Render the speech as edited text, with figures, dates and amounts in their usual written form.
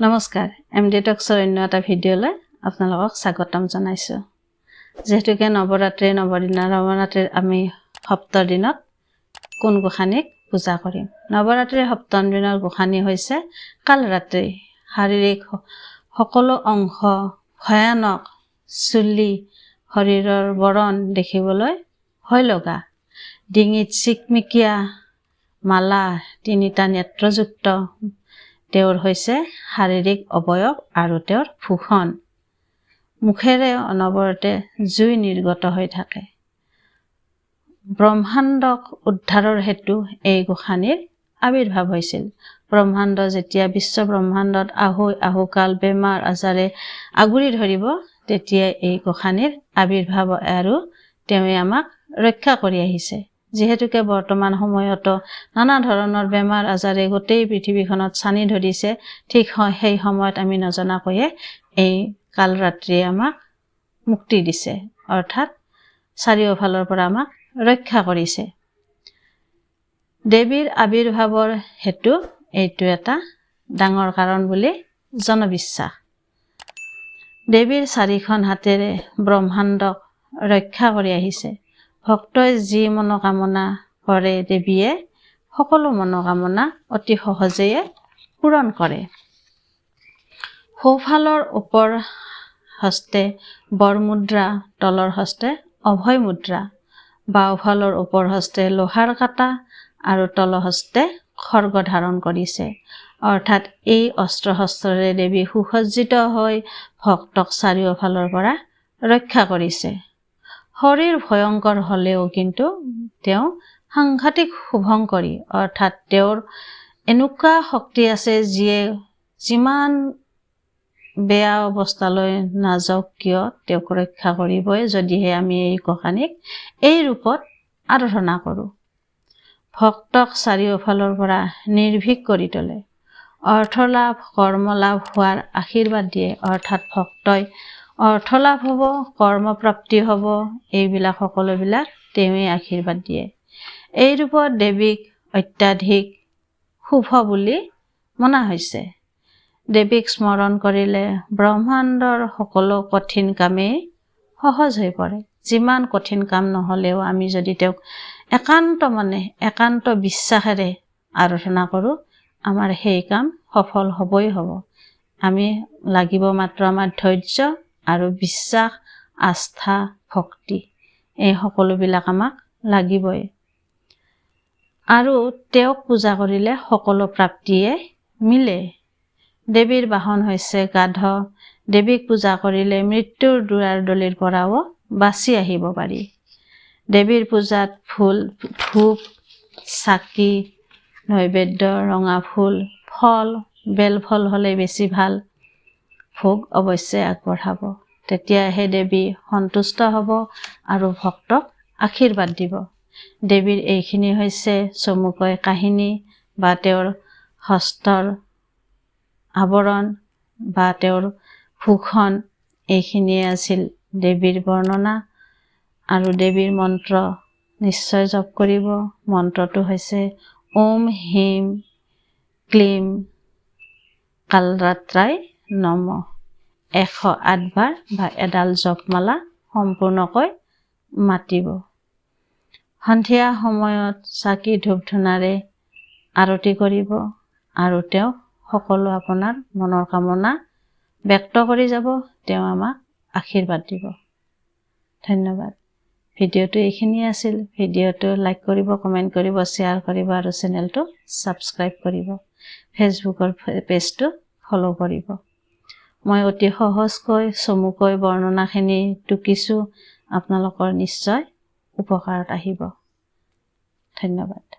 নমস্কাৰ M.D.Taalksৰ অন্য এটা ভিডিঅ'লৈ আপোনালোকক স্বাগতম জনাইছো যেহেতুকে নৱৰাত্ৰি নৱৰাত্ৰিৰ আমি সপ্তম দিনত কোন গোসানীক পূজা কৰিম নৱৰাত্ৰিৰ সপ্তম দিনৰ গোসানী হৈছে কালৰাত্ৰি শাৰীৰিক সকলো অংশ ভয়ানক চুলি শৰীৰৰ বৰণ দেখিবলৈ ভয় লগা ডিঙিত চিকমিকিয়া মালা তিনিটা নেত্ৰযুক্ত তেওঁৰ হৈছে শাৰীৰিক অবয়ব আৰু তেওঁৰ ভূষণ মুখেৰে অনবৰতে জুই নিৰ্গত হৈ থাকে ব্ৰহ্মাণ্ডক উদ্ধাৰৰ হেতু এই গোসানীৰ আবিৰ্ভাৱ হৈছিল ব্ৰহ্মাণ্ড যেতিয়া বিশ্ব ব্ৰহ্মাণ্ডত আহুকাল বেমাৰ আজাৰে আগুৰি ধৰিব তেতিয়া এই গোসানীৰ আবিৰ্ভাৱ আৰু তেওঁ আমাক ৰক্ষা কৰি আহিছে যেহেতুকে বৰ্তমান সময়ত নানা ধৰণৰ বেমাৰ আজাৰে গোটেই পৃথিৱীখনত ছানি ধৰিছে ঠিক সেই সময়ত আমি নজনাকৈয়ে এই কালৰাত্ৰিয়ে আমাক মুক্তি দিছে অৰ্থাৎ চাৰিওফালৰ পৰা আমাক ৰক্ষা কৰিছে দেৱীৰ আবিৰ্ভাৱৰ হেতু এইটো এটা ডাঙৰ কাৰণ বুলি জনবিশ্বাস দেৱীৰ চাৰিখন হাতেৰে ব্ৰহ্মাণ্ডক ৰক্ষা কৰি আহিছে ভক্তই যি মনোকামনা কৰে দেৱীয়ে সকলো মনোকামনা অতি সহজেই পূৰণ কৰে সোঁফালৰ ওপৰ হস্তে বৰমুদ্ৰা তলৰ হস্তে অভয় মুদ্ৰা বাওঁফালৰ ওপৰ হস্তে লোহাৰ কাটা আৰু তলৰ হস্তে খড়গ ধাৰণ কৰিছে অৰ্থাৎ এই অস্ত্ৰ শস্ত্ৰৰে দেৱী সুসজ্জিত হৈ ভক্তক চাৰিওফালৰ পৰা ৰক্ষা কৰিছে শৰীৰ ভয়ংকৰ হলেও কিন্তু তেওঁ সাংঘাতিক শুভংকৰী অৰ্থাৎ তেওঁৰ এনেকুৱা শক্তি আছে যিয়ে যিমান বেয়া অৱস্থালৈ নাযাওক কিয় তেওঁক ৰক্ষা কৰিবই যদিহে আমি এই গোসানীক এই ৰূপত আৰাধনা কৰোঁ ভক্তক চাৰিওফালৰ পৰা নিৰ্ভীক কৰি তোলে অৰ্থলাভ কৰ্মলাভ হোৱাৰ আশীৰ্বাদ দিয়ে অৰ্থাৎ ভক্তই অৰ্থলাভ হ'ব কৰ্মপ্ৰাপ্তি হ'ব এইবিলাক সকলোবিলাক তেওঁৱে আশীৰ্বাদ দিয়ে এই ৰূপত দেৱীক অত্যাধিক শুভ বুলি মনা হৈছে দেৱীক স্মৰণ কৰিলে ব্ৰহ্মাণ্ডৰ সকলো কঠিন কামেই সহজ হৈ পৰে যিমান কঠিন কাম নহলেও আমি যদি তেওঁক একান্ত বিশ্বাসেৰে আৰাধনা কৰোঁ আমাৰ সেই কাম সফল হ'বই হ'ব আমি লাগিব মাত্ৰ আমাৰ ধৈৰ্য আৰু বিশ্বাস আস্থা ভক্তি এই সকলোবিলাক আমাক লাগিবই আৰু তেওঁক পূজা কৰিলে সকলো প্ৰাপ্তিয়ে মিলে দেৱীৰ বাহন হৈছে গাধ দেৱীক পূজা কৰিলে মৃত্যুৰ দুৱাৰদলিৰ পৰাও বাচি আহিব পাৰি দেৱীৰ পূজাত ফুল ধূপ চাকি নৈবেদ্য ৰঙা ফুল ফল বেলফল হ'লে বেছি ভাল ভোগ অৱশ্যে আগবঢ়াব তেতিয়াহে দেৱী সন্তুষ্ট হ'ব আৰু ভক্তক আশীৰ্বাদ দিব দেৱীৰ এইখিনি হৈছে চমুকৈ কাহিনী বা তেওঁৰ হস্তৰ আৱৰণ বা তেওঁৰ ভূষণ এইখিনিয়ে আছিল দেৱীৰ বৰ্ণনা আৰু দেৱীৰ মন্ত্ৰ নিশ্চয় জপ কৰিব মন্ত্ৰটো হৈছে ওম হীম ক্লীম কালৰাত্ৰাই নমঃ 108 বাৰ বা এডাল জপমালা সম্পূৰ্ণকৈ মাতিব সন্ধিয়া সময়ত চাকি ধূপ ধূনাৰে আৰতি কৰিব আৰু তেওঁ সকলো আপোনাৰ মনৰ কামনা ব্যক্ত কৰি যাব তেওঁ আমাক আশীৰ্বাদ দিব ধন্যবাদ ভিডিঅ'টো এইখিনিয়ে আছিল ভিডিঅ'টো লাইক কৰিব কমেণ্ট কৰিব শ্বেয়াৰ কৰিব আৰু চেনেলটো ছাবস্ক্ৰাইব কৰিব ফেচবুকৰ পেজটো ফ'ল' কৰিব মই অতি সহজকৈ চমুকৈ বৰ্ণনাখিনি টুকিছোঁ আপোনালোকৰ নিশ্চয় উপকাৰত আহিব ধন্যবাদ